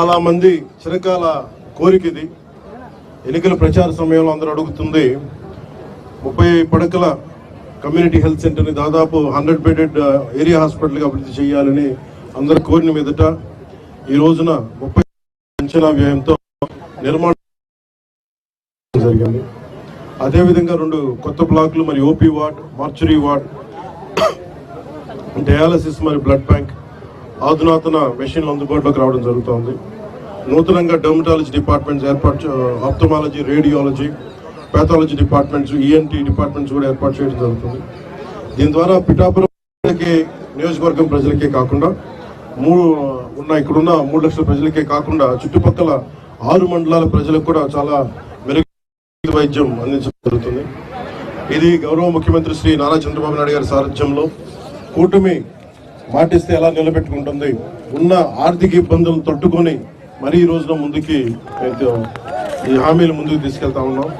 చాలా మంది చిరకాల కోరిక ఇది. ఎన్నికల ప్రచార సమయంలో అందరూ అడుగుతుంది 30 పడకల కమ్యూనిటీ హెల్త్ సెంటర్ని దాదాపు 100 బెడెడ్ ఏరియా హాస్పిటల్గా అభివృద్ధి చేయాలని అందరు కోరిన మీదట ఈ రోజున 30 అంచనా వ్యయంతో నిర్మాణం జరిగింది. అదేవిధంగా 2 కొత్త బ్లాకులు మరియు OP ward, mortuary ward, dialysis మరియు బ్లడ్ బ్యాంక్, అధునాతన మెషిన్లు అందుబాటులోకి రావడం జరుగుతోంది. నూతనంగా dermatology departments ophthalmology, radiology, pathology departments, ENT departments కూడా ఏర్పాటు చేయడం జరుగుతుంది. దీని ద్వారా పిఠాపురం నియోజకవర్గం ప్రజలకే కాకుండా ఇక్కడున్న 3 లక్షల ప్రజలకే కాకుండా చుట్టుపక్కల 6 మండలాల ప్రజలకు కూడా చాలా మెరుగైన వైద్యం అందించడం జరుగుతుంది. ఇది గౌరవ ముఖ్యమంత్రి శ్రీ నారా చంద్రబాబు నాయుడు గారి సారథ్యంలో కూటమి మాటిస్తే ఎలా నిలబెట్టుకుంటుంది, ఉన్న ఆర్థిక ఇబ్బందులను తట్టుకొని మరీ ఈ రోజున ముందుకి ఈ హామీలు ముందుకు తీసుకెళ్తా ఉన్నాం.